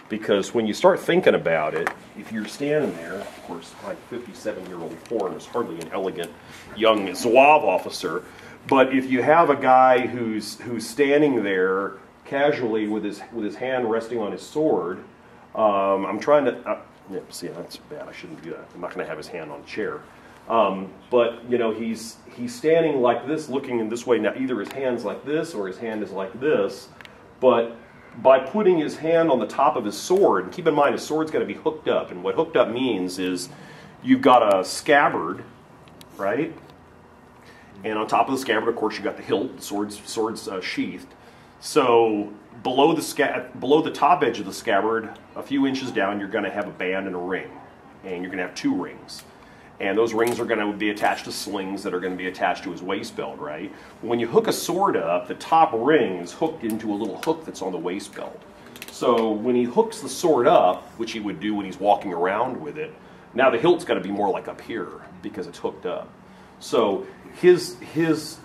Because when you start thinking about it, if you're standing there, of course, my 57-year-old Horan is hardly an elegant young Zouave officer, but if you have a guy who's standing there casually with his hand resting on his sword, I'm trying to. Yeah, see, that's bad. I shouldn't do that. I'm not going to have his hand on a chair. But you know, he's standing like this, looking in this way. Now, either his hand's like this or his hand is like this. But by putting his hand on the top of his sword, and keep in mind his sword's got to be hooked up. And what hooked up means is you've got a scabbard, right? And on top of the scabbard, of course, you got the hilt. The sword's sheathed. So below the top edge of the scabbard, a few inches down, you're going to have a band and a ring, and you're going to have 2 rings. And those rings are going to be attached to slings that are going to be attached to his waist belt, right? When you hook a sword up, the top ring is hooked into a little hook that's on the waist belt. So when he hooks the sword up, which he would do when he's walking around with it, now the hilt's got to be more like up here because it's hooked up. So his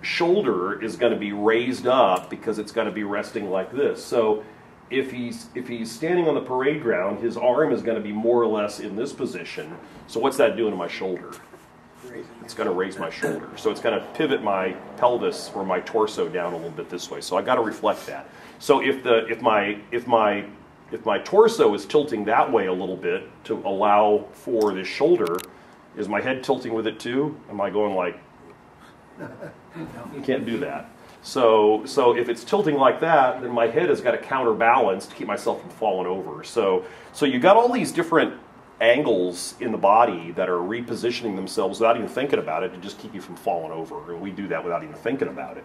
shoulder is going to be raised up because it's going to be resting like this. So if he's standing on the parade ground, his arm is going to be more or less in this position. So what's that doing to my shoulder? It's going to raise my shoulder. So it's going to pivot my pelvis or my torso down a little bit this way. So I got to reflect that. So if my torso is tilting that way a little bit to allow for this shoulder, is my head tilting with it too? Am I going like? You can't do that. So if it's tilting like that, then my head has got to counterbalance to keep myself from falling over. So you got all these different angles in the body that are repositioning themselves without even thinking about it to just keep you from falling over. And we do that without even thinking about it.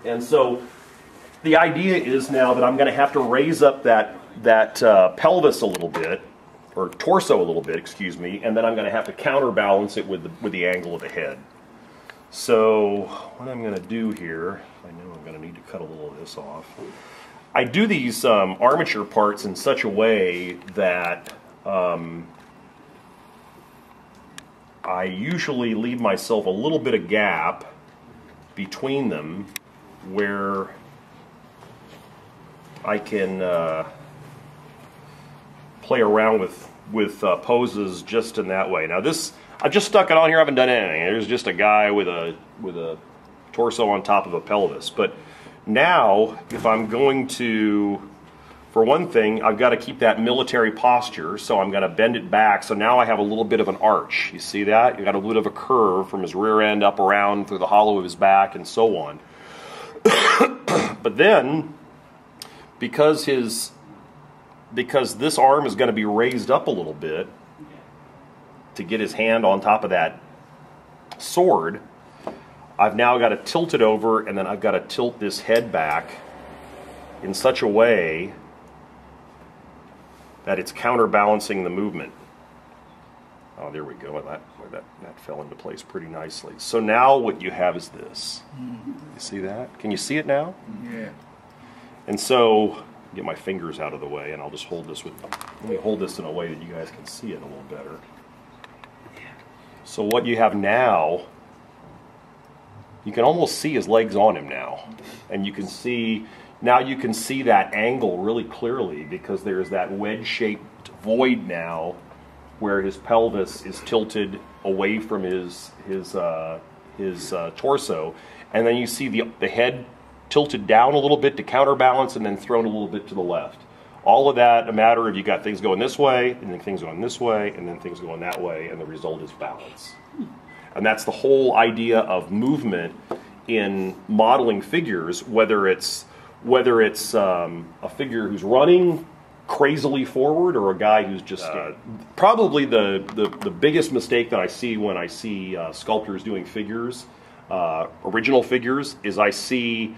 And so the idea is now that I'm going to have to raise up that pelvis a little bit, or torso a little bit, excuse me, and then I'm going to have to counterbalance it with the angle of the head. So what I'm going to do here, I know I'm going to need to cut a little of this off. I do these armature parts in such a way that I usually leave myself a little bit of gap between them where I can play around with poses just in that way. Now this, I've just stuck it on here. I haven't done anything. There's just a guy with a torso on top of a pelvis. But now, if I'm going to, for one thing, I've got to keep that military posture. So I'm going to bend it back. So now I have a little bit of an arch. You see that? You got a little bit of a curve from his rear end up around through the hollow of his back and so on. But then, because this arm is going to be raised up a little bit to get his hand on top of that sword, I've now got to tilt it over, and then I've got to tilt this head back in such a way that it's counterbalancing the movement. Oh, there we go. That fell into place pretty nicely. So now what you have is this. You see that? Can you see it now? Yeah. And so, get my fingers out of the way, and I'll just hold this let me hold this in a way that you guys can see it a little better. So what you have now, you can almost see his legs on him now. And you can see that angle really clearly because there's that wedge-shaped void now where his pelvis is tilted away from his torso. And then you see the head tilted down a little bit to counterbalance and then thrown a little bit to the left. All of that, a matter of you got things going this way, and then things going this way, and then things going that way, and the result is balance. And that's the whole idea of movement in modeling figures, whether it's a figure who's running crazily forward or a guy who's just probably the biggest mistake that I see when I see sculptors doing figures, original figures, is I see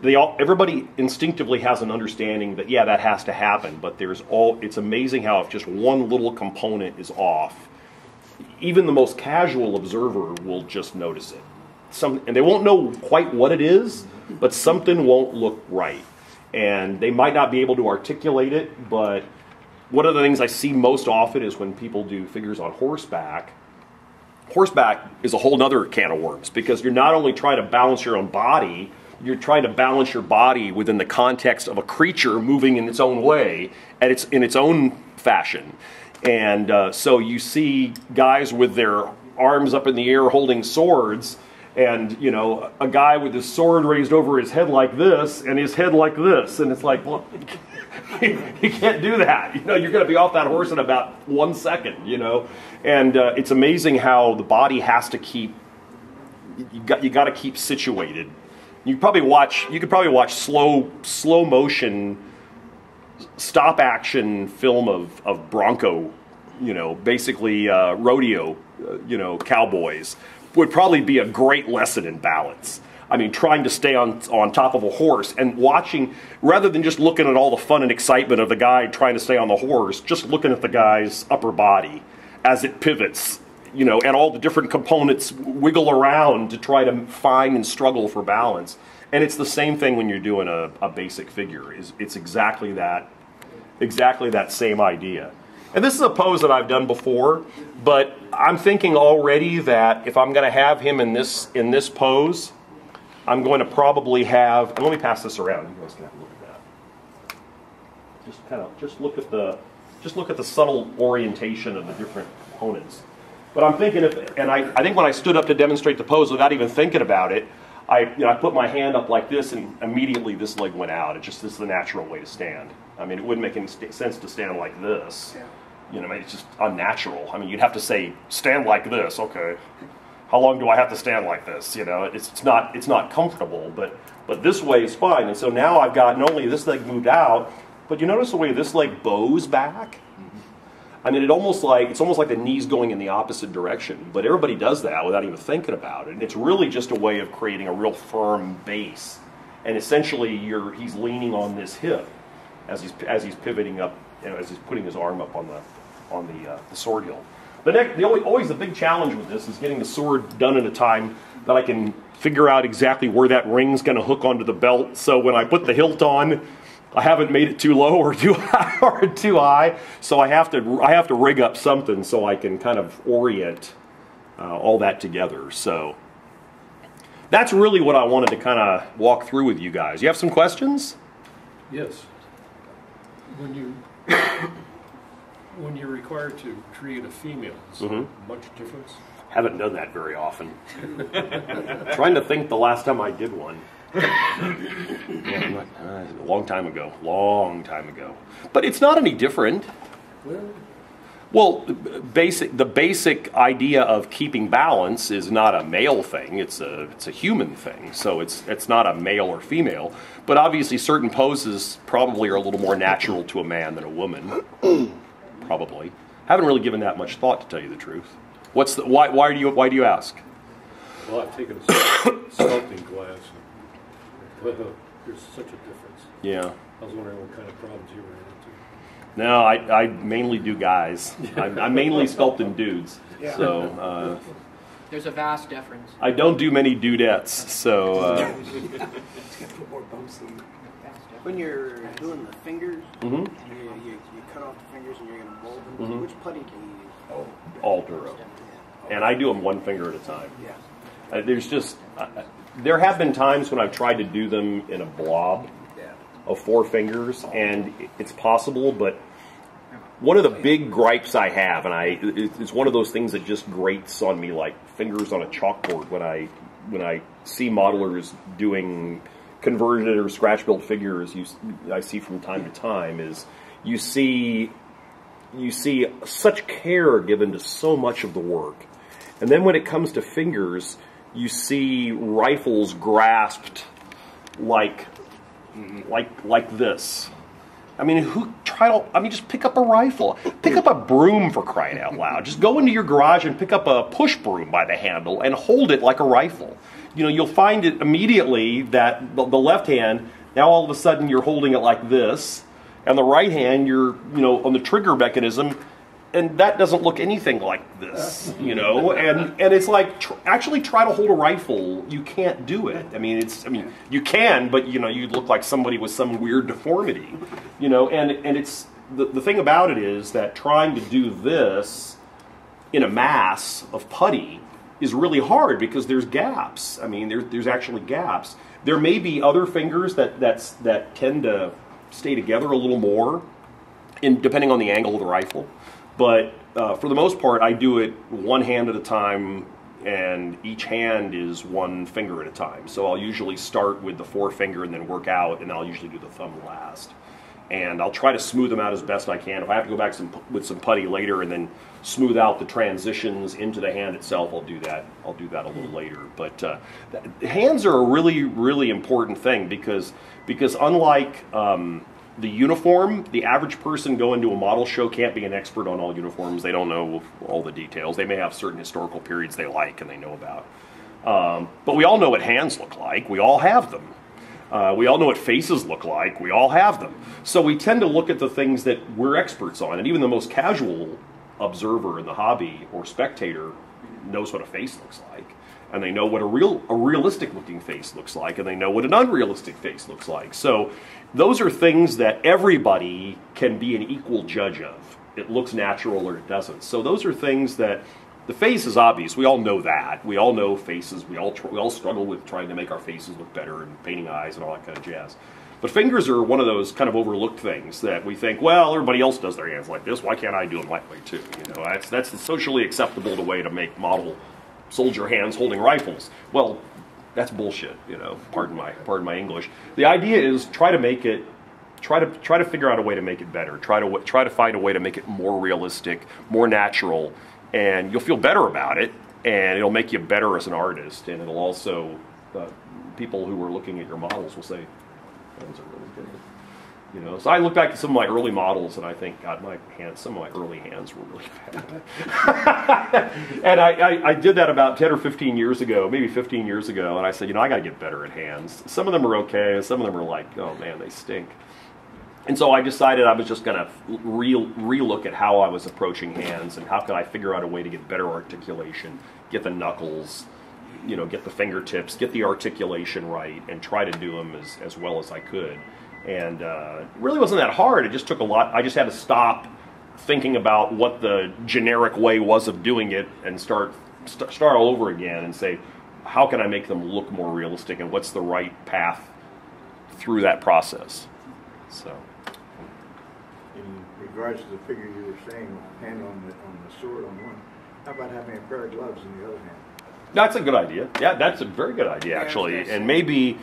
everybody instinctively has an understanding that, yeah, that has to happen, but it's amazing how if just one little component is off, even the most casual observer will just notice it. And they won't know quite what it is, but something won't look right. And they might not be able to articulate it, but one of the things I see most often is when people do figures on horseback. Horseback is a whole other can of worms because you're not only trying to balance your own body, you're trying to balance your body within the context of a creature moving in its own way, and it's in its own fashion. And so you see guys with their arms up in the air holding swords, and you know, a guy with his sword raised over his head like this, and his head like this, and it's like, well, you can't do that. You know, you're going to be off that horse in about 1 second. You know, and it's amazing how the body has to keep. You got to keep situated. You could probably watch slow motion, stop action film of bronco, you know, basically rodeo, you know, cowboys, would probably be a great lesson in balance. I mean, trying to stay on top of a horse and watching, rather than just looking at all the fun and excitement of the guy trying to stay on the horse, just looking at the guy's upper body as it pivots, you know, and all the different components wiggle around to try to find and struggle for balance. And it's the same thing when you're doing a basic figure. It's exactly that same idea. And this is a pose that I've done before, but I'm thinking already that if I'm going to have him in this pose, I'm going to probably have. And let me pass this around. You guys can have a look at that. Just look at the subtle orientation of the different components. But I'm thinking, I think when I stood up to demonstrate the pose without even thinking about it, I put my hand up like this, and immediately this leg went out. This is the natural way to stand. I mean, it wouldn't make any sense to stand like this. Yeah. You know, it's just unnatural. I mean, you'd have to say, stand like this. Okay, how long do I have to stand like this? You know, it's not comfortable, but this way is fine. And so now I've got not only this leg moved out, but you notice the way this leg bows back. I mean, it's almost like the knees going in the opposite direction. But everybody does that without even thinking about it. And it's really just a way of creating a real firm base. And essentially, he's leaning on this hip as he's pivoting up, you know, as he's putting his arm up on the sword hilt. Always the big challenge with this is getting the sword done in a time that I can figure out exactly where that ring's going to hook onto the belt. So when I put the hilt on, I haven't made it too low or too high, so I have to rig up something so I can kind of orient all that together. So that's really what I wanted to kind of walk through with you guys. You have some questions? Yes. When you're required to create a female, is there much difference? Haven't done that very often. Trying to think the last time I did one. A long time ago. But it's not any different. Well, the basic idea of keeping balance is not a male thing. It's a human thing. So it's not a male or female. But obviously, certain poses probably are a little more natural to a man than a woman. Probably. Haven't really given that much thought, to tell you the truth. Why do you ask? Well, I've taken a sculpting class. There's such a difference. Yeah. I was wondering what kind of problems you ran into. No, I mainly do guys. I'm mainly sculpting dudes. Yeah. So There's a vast difference. I don't do many dudettes. So When you're doing the fingers, you cut off the fingers and you're going to mold them. Which putty do you use? all Duro, and I do them one finger at a time. Yeah. There have been times when I've tried to do them in a blob of 4 fingers, and it's possible, but one of the big gripes I have, and it's one of those things that just grates on me like fingers on a chalkboard when I see modelers doing converted or scratch-built figures. I see from time to time is you see such care given to so much of the work, and then when it comes to fingers, you see rifles grasped like this. I mean, just pick up a rifle. Pick up a broom, for crying out loud. Just go into your garage and pick up a push broom by the handle and hold it like a rifle. You know, you'll find it immediately that the left hand, now all of a sudden you're holding it like this, and the right hand you're, on the trigger mechanism, and that doesn't look anything like this, and it's like, actually try to hold a rifle. You can't do it. You can, but you look like somebody with some weird deformity, and it's, the thing about it is that trying to do this in a mass of putty is really hard because there's gaps. There's actually gaps. There may be other fingers that tend to stay together a little more, depending on the angle of the rifle. But for the most part, I do it one hand at a time, and each hand is one finger at a time. So I'll usually start with the forefinger and then work out, and I'll usually do the thumb last. And I'll try to smooth them out as best I can. If I have to go back with some putty later and then smooth out the transitions into the hand itself, I'll do that. I'll do that a little later. But hands are a really, really important thing because unlike the uniform, the average person going to a model show can't be an expert on all uniforms. They don't know all the details. They may have certain historical periods they like and they know about. But we all know what hands look like. We all have them. We all know what faces look like. We all have them. So we tend to look at the things that we're experts on. And even the most casual observer in the hobby or spectator knows what a face looks like. And they know what a realistic looking face looks like. And they know what an unrealistic face looks like. So those are things that everybody can be an equal judge of. It looks natural or it doesn't. So those are things that the face is obvious. We all know that. We all know faces. We all struggle with trying to make our faces look better and painting eyes and all that kind of jazz. But fingers are one of those kind of overlooked things that we think, well, everybody else does their hands like this. Why can't I do them that way too? You know, that's the socially acceptable way to make model soldier hands holding rifles. Well, that's bullshit. You know, pardon my English. The idea is try to make it. Try to figure out a way to make it better. Try to find a way to make it more realistic, more natural. And you'll feel better about it, and it'll make you better as an artist, and it'll also, people who are looking at your models will say, those are really good. You know, so I look back at some of my early models, and I think, God, some of my early hands were really bad. And I did that about 10 or 15 years ago, maybe 15 years ago, and I said, you know, I got to get better at hands. Some of them are okay, and some of them are like, oh man, they stink. And so I decided I was just going to re-look at how I was approaching hands and how could I figure out a way to get better articulation, get the knuckles, you know, get the fingertips, get the articulation right, and try to do them as well as I could. And it really wasn't that hard. It just took a lot. I just had to stop thinking about what the generic way was of doing it and start all over again and say, how can I make them look more realistic and what's the right path through that process? So. In regards to the figure you were saying, hand on the sword on one, how about having a pair of gloves in the other hand? That's a good idea. Yeah, that's a very good idea, actually. And maybe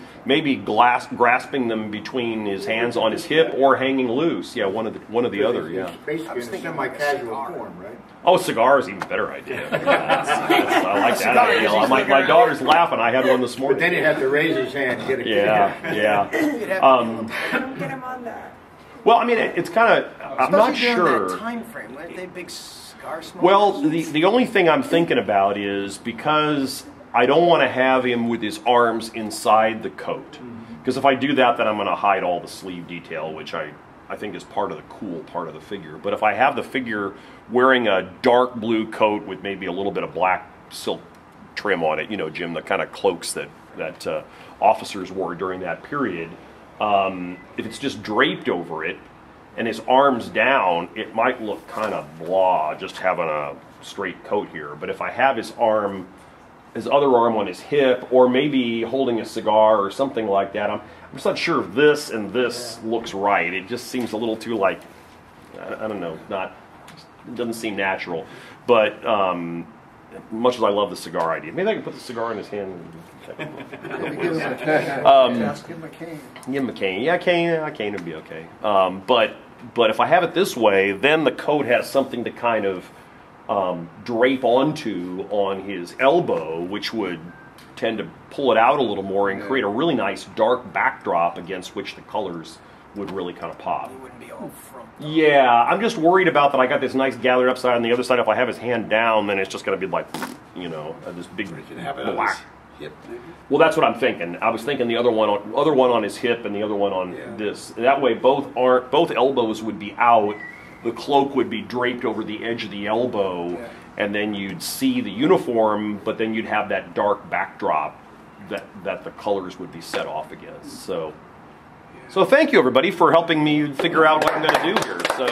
grasping them between his hands on his hip or hanging loose. Yeah, one of the other. Yeah. Basically in a semi-casual form, right? Oh, cigar is even a better idea. I like that idea. My daughter's laughing. I had one this morning. But then he'd have to raise his hand and get a Yeah. Get him on that. Well, I mean, it's kind of. I'm not sure. That time frame, weren't they big cigar smokers? Well, the only thing I'm thinking about is because I don't want to have him with his arms inside the coat. Because if I do that, then I'm going to hide all the sleeve detail, which I think is part of the cool part of the figure. But if I have the figure wearing a dark blue coat with maybe a little bit of black silk trim on it, you know, Jim, the kind of cloaks that officers wore during that period. If it's just draped over it and his arms down, it might look kind of blah, just having a straight coat here. But if I have his other arm on his hip, or maybe holding a cigar or something like that, I'm just not sure if this and this looks right. It just seems a little too like, I don't know, it doesn't seem natural. But much as I love the cigar idea, maybe I can put the cigar in his hand. Ask him a cane. Give him a cane. Yeah, a cane would be okay. But if I have it this way, then the coat has something to kind of drape onto on his elbow, which would tend to pull it out a little more and create a really nice dark backdrop against which the colors would really kind of pop. He wouldn't be all front. Yeah, I'm just worried about that. I got this nice gathered up side on the other side. If I have his hand down, then it's just going to be like, you know, this big black. Hip, maybe? Well, that's what I'm thinking. I was thinking the other one on his hip and the other one on this. That way, both elbows would be out. The cloak would be draped over the edge of the elbow, and then you'd see the uniform, but then you'd have that dark backdrop that the colors would be set off against. So thank you everybody for helping me figure out what I'm going to do here. So.